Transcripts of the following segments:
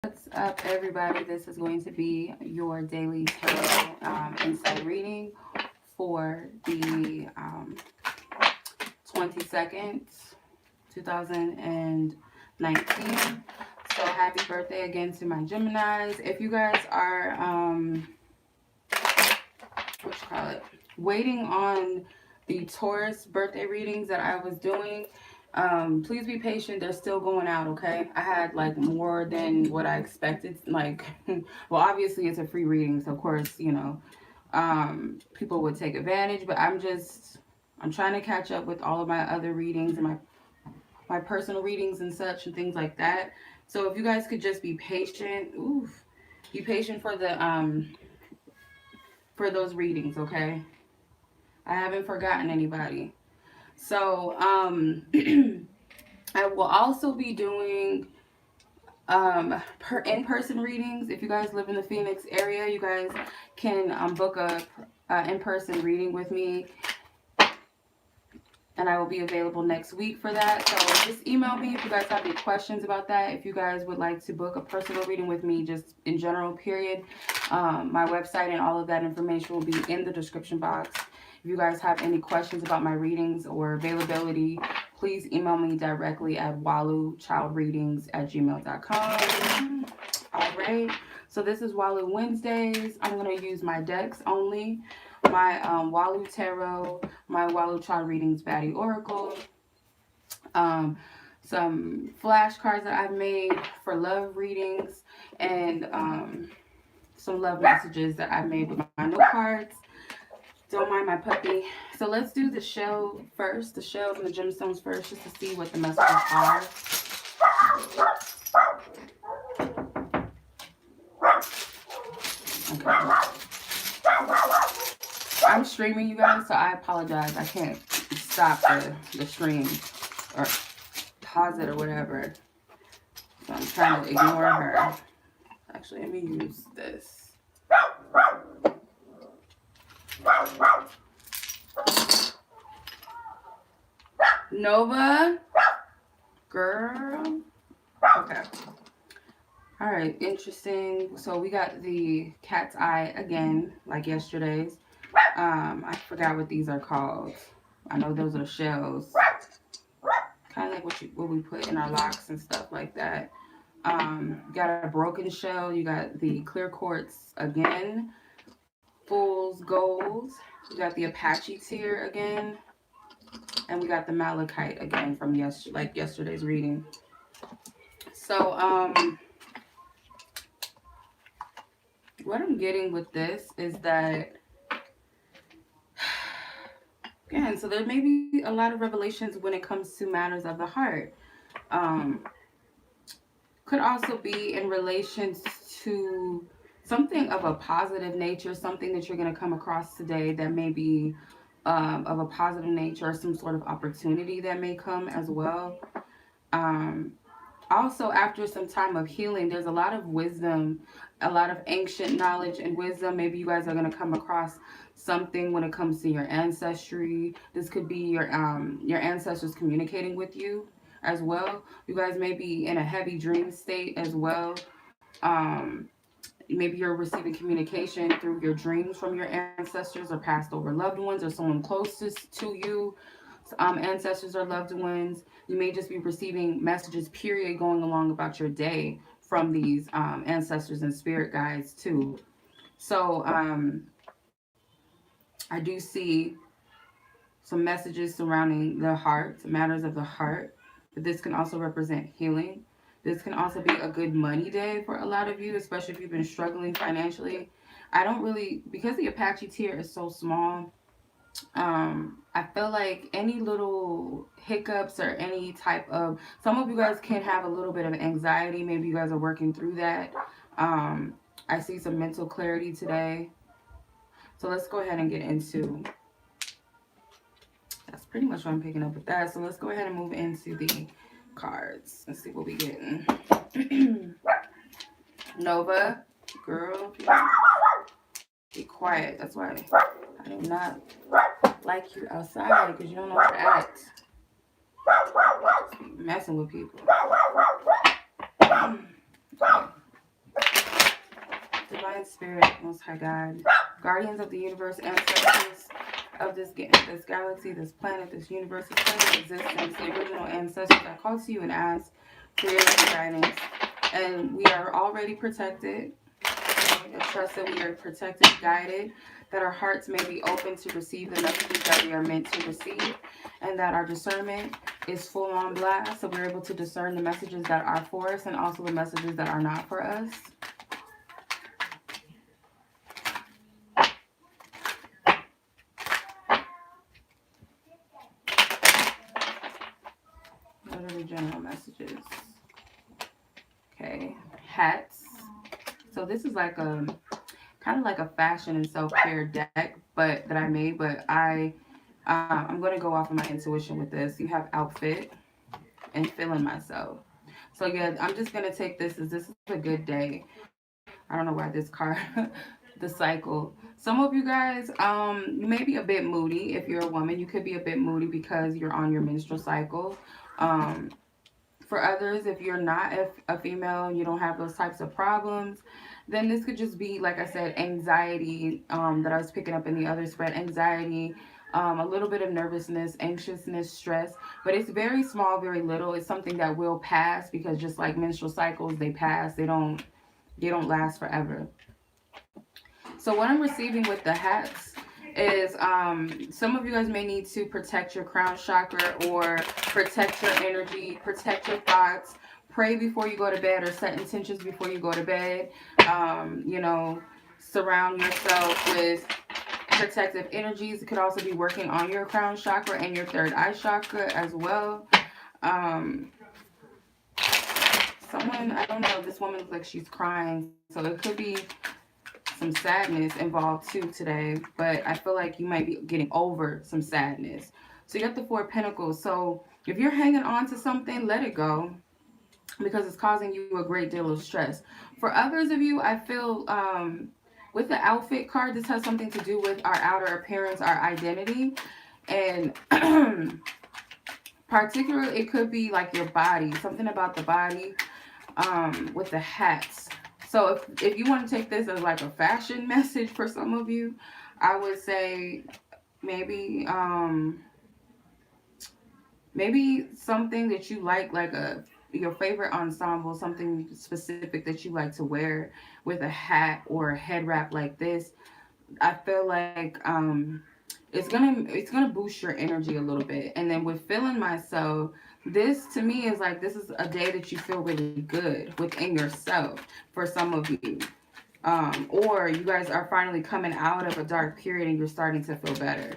What's up, everybody? This is going to be your daily tarot insight reading for the 22nd, 2019. So happy birthday again to my Geminis. If you guys are, waiting on the Taurus birthday readings that I was doing, please be patient. They're still going out, okay? I had like more than what I expected. Like, well, obviously it's a free reading, so of course, you know, people would take advantage, but I'm trying to catch up with all of my other readings and my personal readings and such and things like that. So if you guys could just be patient, be patient for the for those readings, okay? I haven't forgotten anybody. So I will also be doing in-person readings. If you guys live in the Phoenix area, you guys can book a in-person reading with me, and I will be available next week for that. So just email me if you guys have any questions about that. If you guys would like to book a personal reading with me, just in general, period. My website and all of that information will be in the description box. If you guys have any questions about my readings or availability, please email me directly at waluchildreadings@gmail.com. All right. So this is Walu Wednesdays. I'm going to use my decks only. My Walu Tarot, my Walu Child Readings Baddie Oracle, some flashcards that I've made for love readings, and some love messages that I've made with my note cards. Don't mind my puppy. So let's do the shell first, the shells and the gemstones first, just to see what the messages are. Okay. I'm streaming, you guys, so I apologize. I can't stop the stream or pause it or whatever. So I'm trying to ignore her. Actually, let me use this. Nova, girl. Okay. All right, interesting. So we got the cat's eye again, like yesterday's. I forgot what these are called. I know those are shells, kind of like what we put in our locks and stuff like that. You got a broken shell. You got the clear quartz again. Fool's gold. We got the Apache tear again. And we got the malachite again from yesterday's reading. So, what I'm getting with this is that, again, so there may be a lot of revelations when it comes to matters of the heart. Could also be in relation to something of a positive nature, something that you're going to come across today that may be of a positive nature, or some sort of opportunity that may come as well. Also, after some time of healing, there's a lot of wisdom, a lot of ancient knowledge and wisdom. Maybe you guys are going to come across something when it comes to your ancestry. This could be your ancestors communicating with you as well. You guys may be in a heavy dream state as well. Maybe you're receiving communication through your dreams from your ancestors or passed over loved ones or someone closest to you. Ancestors or loved ones. You may just be receiving messages, period, going along about your day from these ancestors and spirit guides too. So I do see some messages surrounding the heart, matters of the heart. But this can also represent healing. This can also be a good money day for a lot of you, especially if you've been struggling financially. I don't really, because the Apache tier is so small, I feel like any little hiccups or any type of, some of you guys can have a little bit of anxiety. Maybe you guys are working through that. I see some mental clarity today. So let's go ahead and get into, that's pretty much what I'm picking up with that. So let's go ahead and move into the cards and see what we getting. Nova, girl, be quiet. That's why I do not like you outside, because you don't know how to act. Messing with people. Okay. Spirit, Most High God, guardians of the universe, ancestors of this galaxy, this planet, this universe, this planet existence, the original ancestors, I call to you and ask for your guidance. And we are already protected. I trust that we are protected, guided, that our hearts may be open to receive the messages that we are meant to receive, and that our discernment is full on blast, so we're able to discern the messages that are for us and also the messages that are not for us. What are the general messages? Okay, hats. So this is like a kind of like a fashion and self-care deck, but that I made. But I'm going to go off of my intuition with this. You have outfit and feeling myself. So yeah, I'm just going to take this as this is a good day. I don't know why this card, the cycle. Some of you guys, you may be a bit moody. If you're a woman, you could be a bit moody because you're on your menstrual cycle. Um, for others, if you're not a female and you don't have those types of problems, then this could just be, like I said, anxiety that I was picking up in the other spread. Anxiety, a little bit of nervousness, anxiousness, stress. But it's very small, very little. It's something that will pass because just like menstrual cycles, they pass. They don't last forever. So what I'm receiving with the hats is some of you guys may need to protect your crown chakra or protect your energy, protect your thoughts, pray before you go to bed or set intentions before you go to bed. You know, surround yourself with protective energies. It could also be working on your crown chakra and your third eye chakra as well. Um, Someone, I don't know, this woman looks like she's crying, so it could be some sadness involved too today, but I feel like you might be getting over some sadness. So you got the Four of Pentacles. So if you're hanging on to something, let it go because it's causing you a great deal of stress. For others of you, I feel with the outfit card, this has something to do with our outer appearance, our identity, and particularly it could be like your body, something about the body with the hats. So if you want to take this as like a fashion message for some of you, I would say maybe maybe something that you like a your favorite ensemble, something specific that you like to wear with a hat or a head wrap like this. I feel like it's gonna boost your energy a little bit. And then with feeling myself, this to me is like this is a day that you feel really good within yourself for some of you. Or you guys are finally coming out of a dark period and you're starting to feel better.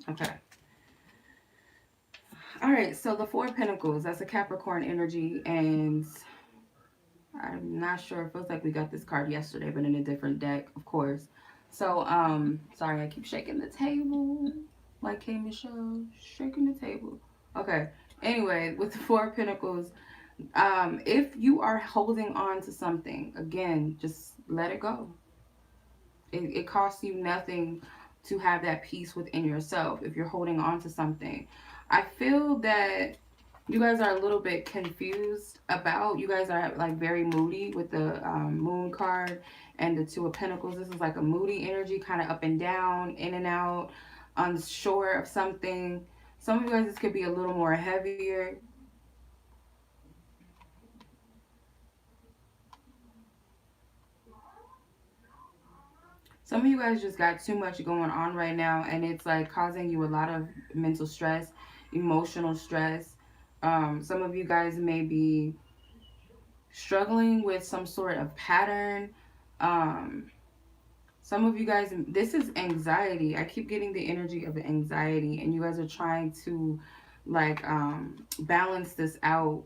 Okay. All right, so the Four of Pentacles, that's a Capricorn energy, and I'm not sure. It feels like we got this card yesterday, but in a different deck, of course. So, sorry, I keep shaking the table. Like K Michelle, shaking the table. Okay. Anyway, with the Four of Pentacles, if you are holding on to something, again, just let it go. It costs you nothing to have that peace within yourself if you're holding on to something. I feel that you guys are a little bit confused about, you guys are like very moody with the moon card and the Two of Pentacles. This is like a moody energy, kind of up and down, in and out, unsure of something. Some of you guys, this could be a little more heavier. Some of you guys just got too much going on right now, and it's like causing you a lot of mental stress, emotional stress. Some of you guys may be struggling with some sort of pattern. Um, some of you guys, this is anxiety. I keep getting the energy of anxiety, and you guys are trying to like balance this out.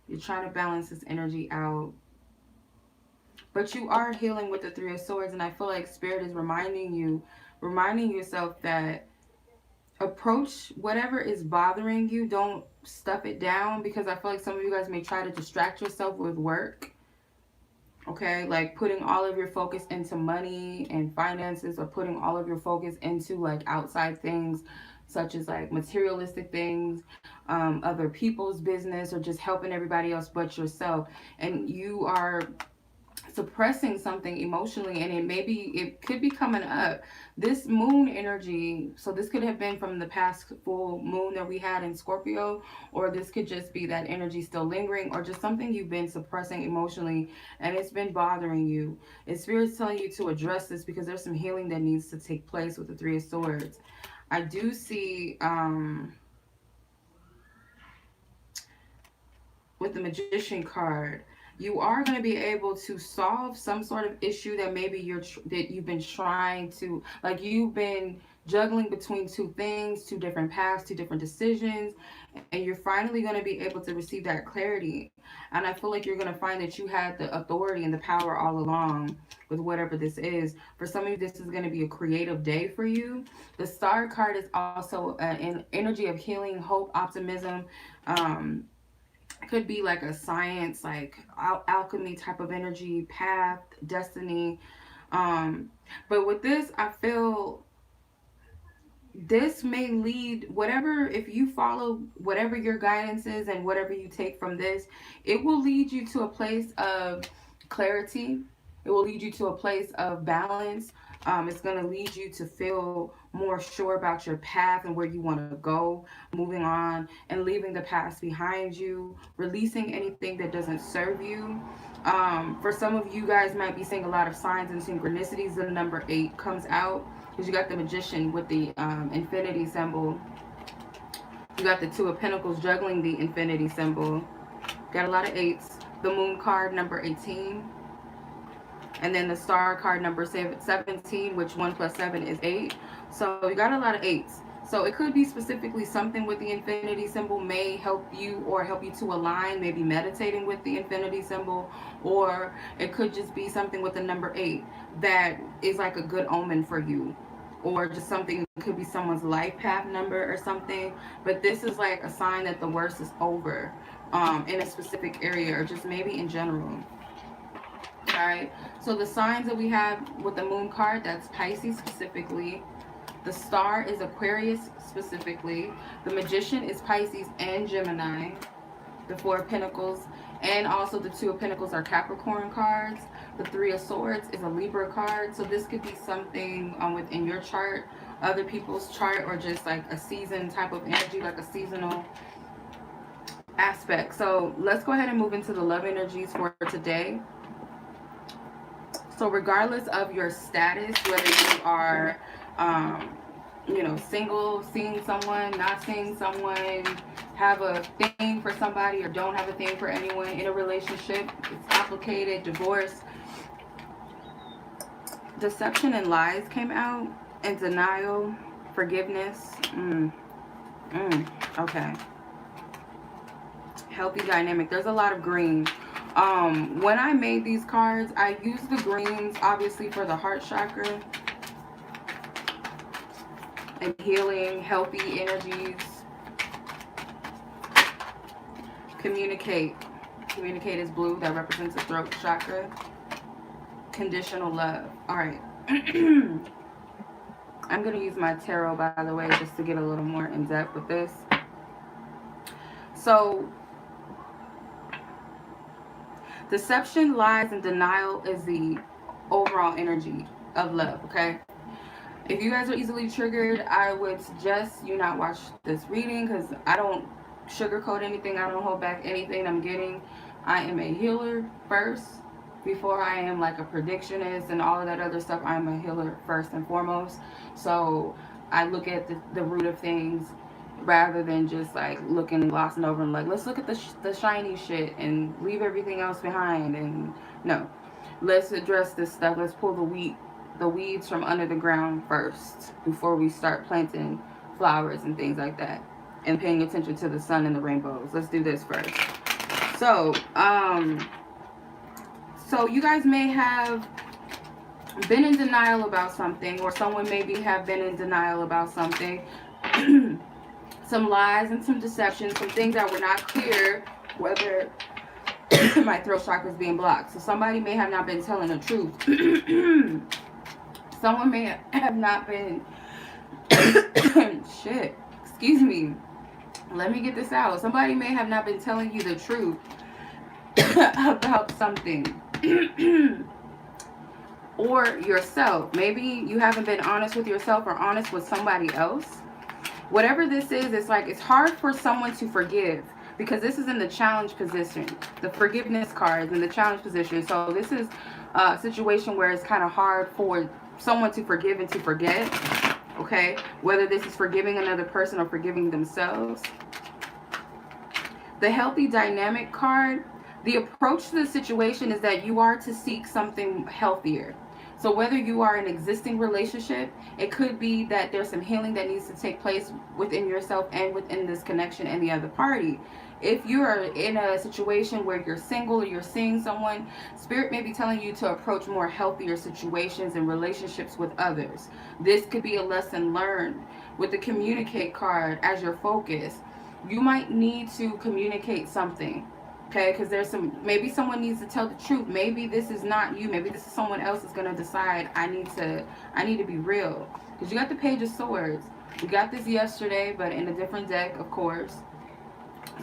You're trying to balance this energy out. But you are healing with the Three of Swords, and I feel like Spirit is reminding yourself that approach whatever is bothering you. Don't stuff it down, because I feel like some of you guys may try to distract yourself with work. Okay, like putting all of your focus into money and finances, or putting all of your focus into like outside things such as like materialistic things, other people's business, or just helping everybody else but yourself. And you are suppressing something emotionally, and it could be coming up. This moon energy, so this could have been from the past full moon that we had in Scorpio, or this could just be that energy still lingering, or just something you've been suppressing emotionally and it's been bothering you. And Spirit's telling you to address this because there's some healing that needs to take place with the Three of Swords. I do see with the Magician card, you are going to be able to solve some sort of issue that maybe that you've been trying to, like, you've been juggling between two things, two different paths, two different decisions, and you're finally going to be able to receive that clarity. And I feel like you're going to find that you had the authority and the power all along with whatever this is. For some of you, this is going to be a creative day for you. The Star card is also an energy of healing, hope, optimism. Could be like a science, like alchemy type of energy, path, destiny. But with this, I feel this may lead, whatever, if you follow whatever your guidance is and whatever you take from this, it will lead you to a place of clarity. It will lead you to a place of balance. It's going to lead you to feel more sure about your path and where you want to go, moving on and leaving the past behind you, releasing anything that doesn't serve you. For some of you guys might be seeing a lot of signs and synchronicities. The number 8 comes out because you got the Magician with the infinity symbol. You got the Two of Pentacles juggling the infinity symbol. Got a lot of 8s. The Moon card, number 18. And then the Star card, number 17, which 1 plus 7 is 8. So you got a lot of 8s. So it could be specifically something with the infinity symbol may help you, or help you to align, maybe meditating with the infinity symbol. Or it could just be something with the number 8 that is like a good omen for you. Or just something, it could be someone's life path number or something. But this is like a sign that the worst is over in a specific area, or just maybe in general. Alright, so the signs that we have with the Moon card, that's Pisces specifically. The Star is Aquarius specifically. The Magician is Pisces and Gemini. The Four of Pentacles and also the Two of Pentacles are Capricorn cards. The Three of Swords is a Libra card. So this could be something within your chart, other people's chart, or just like a season type of energy, like a seasonal aspect. So let's go ahead and move into the love energies for today. So regardless of your status, whether you are, single, seeing someone, not seeing someone, have a thing for somebody or don't have a thing for anyone, in a relationship, it's complicated, divorce, deception and lies came out, and denial, forgiveness. Okay. Healthy dynamic. There's a lot of green. When I made these cards, I used the greens obviously for the heart chakra and healing, healthy energies. Communicate is blue, that represents the throat chakra. Conditional love. All right. I'm going to use my tarot, by the way, just to get a little more in depth with this. So deception, lies, and denial is the overall energy of love, okay? If you guys are easily triggered, I would suggest you not watch this reading, because I don't sugarcoat anything. I don't hold back anything I'm getting. I am a healer first, before I am like a predictionist and all of that other stuff. I'm a healer first and foremost. So I look at the root of things, rather than just like looking and glossing over and like, let's look at the shiny shit and leave everything else behind. And no, let's address this stuff. Let's pull the weeds from under the ground first, before we start planting flowers and things like that, and paying attention to the sun and the rainbows. Let's do this first. So so you guys may have been in denial about something, or someone maybe have been in denial about something. Some lies and some deception, some things that were not clear, whether my throat chakra is being blocked. So somebody may have not been telling the truth. Someone may have not been shit. excuse me, let me get this out. Somebody may have not been telling you the truth about something. Or yourself. Maybe you haven't been honest with yourself or honest with somebody else. Whatever this is, it's like it's hard for someone to forgive because this is in the challenge position. The forgiveness card is in the challenge position. So this is a situation where it's kind of hard for someone to forgive and to forget. Okay? Whether this is forgiving another person or forgiving themselves. The healthy dynamic card, the approach to the situation is that you are to seek something healthier. So whether you are in an existing relationship, it could be that there's some healing that needs to take place within yourself and within this connection and the other party. If you are in a situation where you're single or you're seeing someone, Spirit may be telling you to approach more healthier situations and relationships with others. This could be a lesson learned. With the communicate card as your focus, you might need to communicate something. Okay, because there's maybe someone needs to tell the truth. Maybe this is not you. Maybe this is someone else is going to decide I need to be real. Because you got the Page of Swords. We got this yesterday, but in a different deck, of course.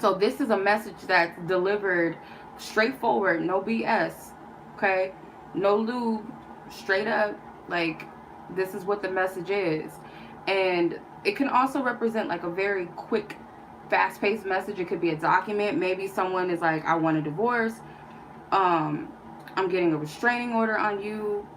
So this is a message that's delivered straightforward, no BS. Okay, no lube, straight up. Like, this is what the message is. And it can also represent like a very quick, fast-paced message. It could be a document. Maybe someone is like, I want a divorce. I'm getting a restraining order on you.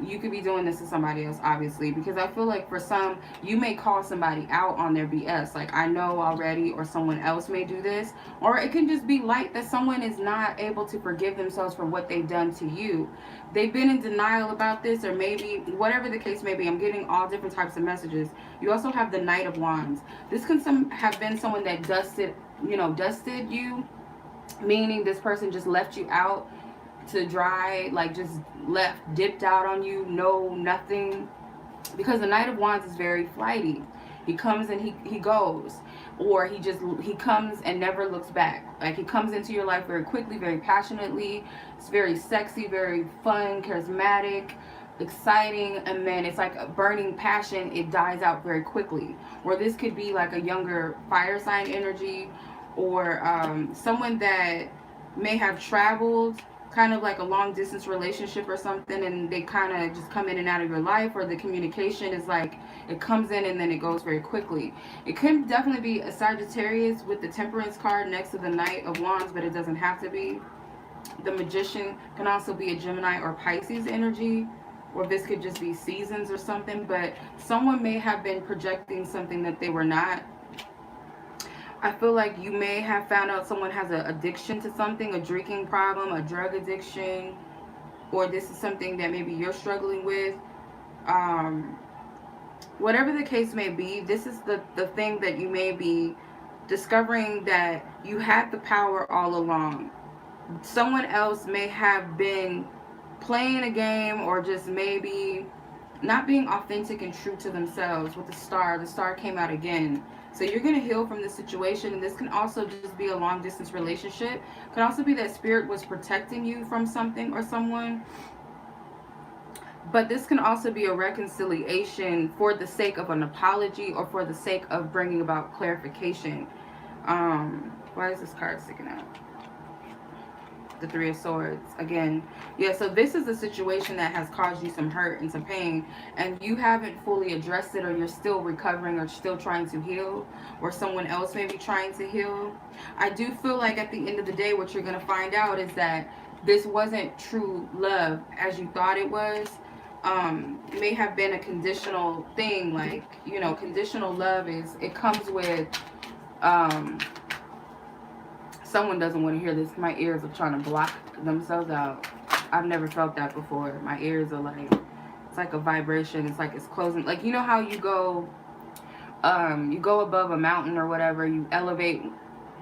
You could be doing this to somebody else, obviously, because I feel like for some, you may call somebody out on their BS. Like, I know already, or someone else may do this. Or it can just be light that someone is not able to forgive themselves for what they've done to you. They've been in denial about this, or maybe, whatever the case may be, I'm getting all different types of messages. You also have the Knight of Wands. This can have been someone that dusted you, meaning this person just left you out to dry, like just dipped out on you, no nothing. Because the Knight of Wands is very flighty. He comes and he goes, or he comes and never looks back. Like, he comes into your life very quickly, very passionately. It's very sexy, very fun, charismatic, exciting, and then it's like a burning passion. It dies out very quickly. Or this could be like a younger fire sign energy, or someone that may have traveled, kind of like a long distance relationship or something, and they kind of just come in and out of your life, or the communication is like it comes in and then it goes very quickly. It could definitely be a Sagittarius with the Temperance card next to the Knight of Wands, but it doesn't have to be. The Magician can also be a Gemini or Pisces energy, or this could just be seasons or something, but someone may have been projecting something that they were not. I feel like you may have found out someone has an addiction to something, a drinking problem, a drug addiction, or this is something that maybe you're struggling with. Whatever the case may be, this is the thing that you may be discovering, that you had the power all along. Someone else may have been playing a game, or just maybe not being authentic and true to themselves. With the star came out again. So you're going to heal from this situation, and this can also just be a long distance relationship. It can also be that Spirit was protecting you from something or someone. But this can also be a reconciliation for the sake of an apology, or for the sake of bringing about clarification. Why is this card sticking out? The Three of Swords again. Yeah, so this is a situation that has caused you some hurt and some pain, and you haven't fully addressed it, or you're still recovering, or still trying to heal, or someone else may be trying to heal. I do feel like at the end of the day, what you're going to find out is that this wasn't true love as you thought it was. It may have been a conditional thing. Like, you know, conditional love it comes with someone doesn't want to hear this. My ears are trying to block themselves out. I've never felt that before. My ears are like, it's like a vibration. It's like it's closing. Like, you know how you go above a mountain or whatever, you elevate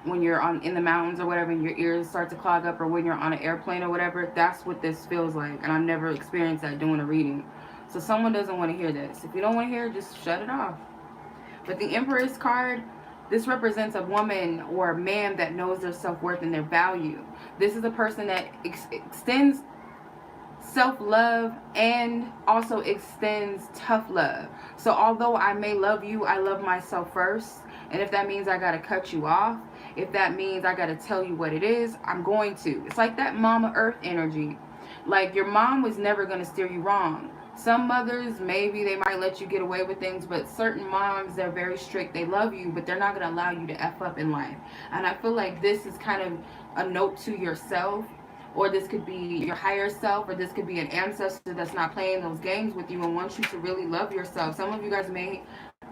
when you're in the mountains or whatever, and your ears start to clog up, or when you're on an airplane or whatever. That's what this feels like, and I've never experienced that doing a reading. So someone doesn't want to hear this. If you don't want to hear it, just shut it off. But the Empress card, this represents a woman or a man that knows their self-worth and their value. This is a person that extends self-love and also extends tough love. So although I may love you, I love myself first. And if that means I got to cut you off, if that means I got to tell you what it is, I'm going to. It's like that Mama Earth energy. Like, your mom was never going to steer you wrong. Some mothers, maybe they might let you get away with things, but certain moms, they're very strict. They love you, but they're not going to allow you to F up in life. And I feel like this is kind of a note to yourself, or this could be your higher self, or this could be an ancestor that's not playing those games with you and wants you to really love yourself. Some of you guys may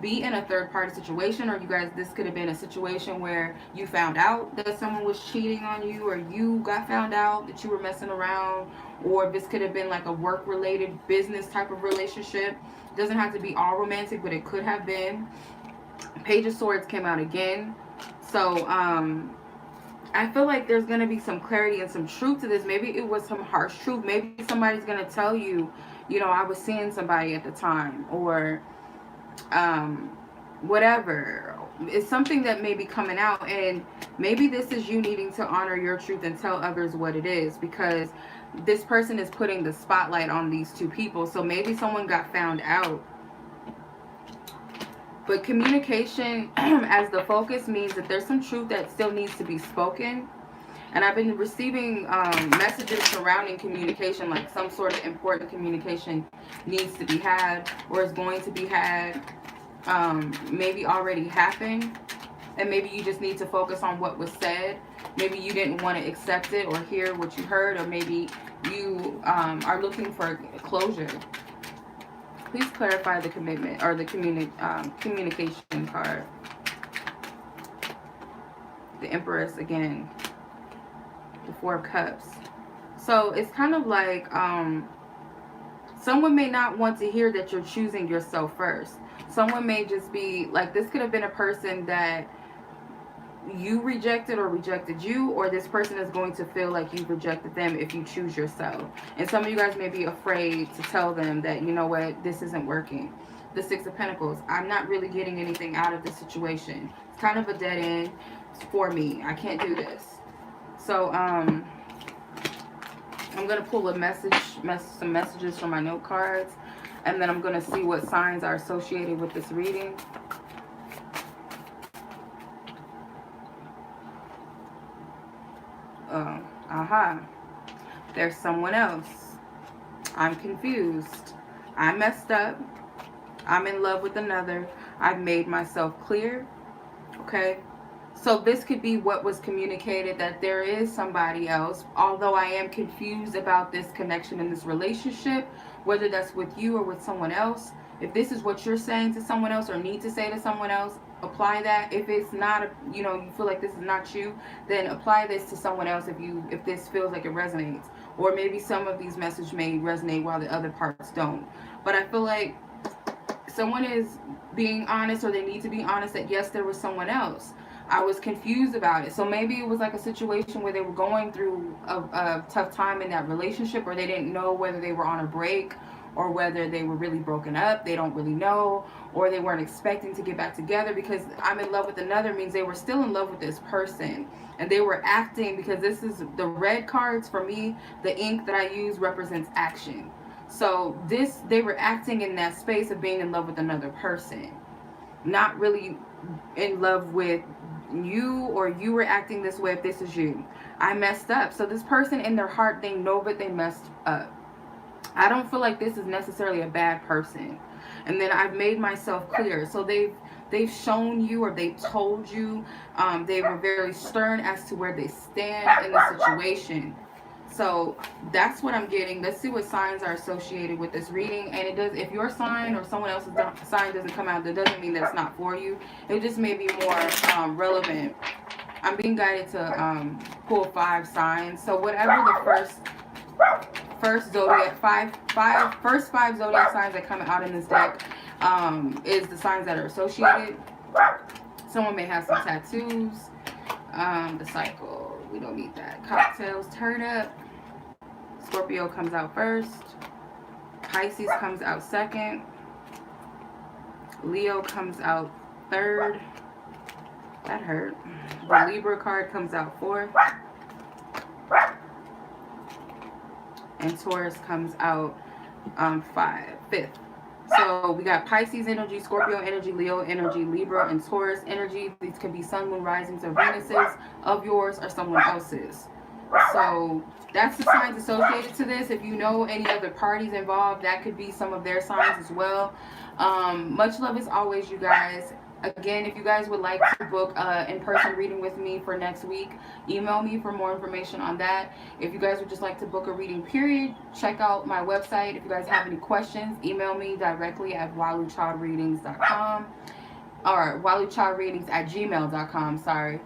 be in a third party situation, or you guys, this could have been a situation where you found out that someone was cheating on you, or you got found out that you were messing around, or this could have been like a work related business type of relationship. It doesn't have to be all romantic, but it could have been. Page of Swords came out again. So I feel like there's going to be some clarity and some truth to this. Maybe it was some harsh truth. Maybe somebody's going to tell you, you know, I was seeing somebody at the time, or whatever. It's something that may be coming out, and maybe this is you needing to honor your truth and tell others what it is, because this person is putting the spotlight on these two people. So maybe someone got found out. But communication as the focus means that there's some truth that still needs to be spoken. And I've been receiving messages surrounding communication, like some sort of important communication needs to be had, or is going to be had, maybe already happened. And maybe you just need to focus on what was said. Maybe you didn't want to accept it or hear what you heard, or maybe you are looking for closure. Please clarify the commitment, or the communication card. The Empress again. The Four of Cups. So it's kind of like someone may not want to hear that you're choosing yourself first. Someone may just be like, this could have been a person that you rejected or rejected you, or this person is going to feel like you've rejected them if you choose yourself. And some of you guys may be afraid to tell them that, you know what, this isn't working. The Six of Pentacles. I'm not really getting anything out of this situation. It's kind of a dead end for me. I can't do this. So I'm going to pull some messages from my note cards, and then I'm going to see what signs are associated with this reading. There's someone else. I'm confused. I messed up. I'm in love with another. I've made myself clear. Okay. So this could be what was communicated, that there is somebody else. Although I am confused about this connection in this relationship, whether that's with you or with someone else. If this is what you're saying to someone else, or need to say to someone else, apply that. If it's not, you feel like this is not you, then apply this to someone else if this feels like it resonates. Or maybe some of these messages may resonate while the other parts don't. But I feel like someone is being honest, or they need to be honest, that yes, there was someone else. I was confused about it. So maybe it was like a situation where they were going through a tough time in that relationship, or they didn't know whether they were on a break or whether they were really broken up. They don't really know, or they weren't expecting to get back together, because I'm in love with another means they were still in love with this person, and they were acting, because this is the red cards for me. The ink that I use represents action. So they were acting in that space of being in love with another person, not really in love with you, or you were acting this way if this is you. I messed up. So this person in their heart, they know that they messed up. I don't feel like this is necessarily a bad person. And then I've made myself clear. So they've shown you, or they've told you. They were very stern as to where they stand in the situation. So that's what I'm getting. Let's see what signs are associated with this reading. And it does, if your sign or someone else's sign doesn't come out, that doesn't mean that it's not for you. It just may be more relevant. I'm being guided to pull 5 signs. So whatever the first zodiac first five zodiac signs that come out in this deck is the signs that are associated. Someone may have some tattoos. The cycle, we don't need that. Cocktails, turn up. Scorpio comes out first. Pisces comes out second. Leo comes out third. That hurt. The Libra card comes out fourth. And Taurus comes out fifth. So we got Pisces energy, Scorpio energy, Leo energy, Libra, and Taurus energy. These could be sun, moon, risings, or Venuses of yours or someone else's. So that's the signs associated to this. If you know any other parties involved, that could be some of their signs as well. Much love as always, you guys. Again, if you guys would like to book an in-person reading with me for next week, email me for more information on that. If you guys would just like to book a reading period, check out my website. If you guys have any questions, email me directly at waluchildreadings.com or waluchildreadings@gmail.com, sorry.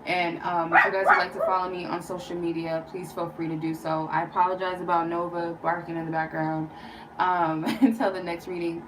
And if you guys would like to follow me on social media, please feel free to do so. I apologize about Nova barking in the background. Until the next reading,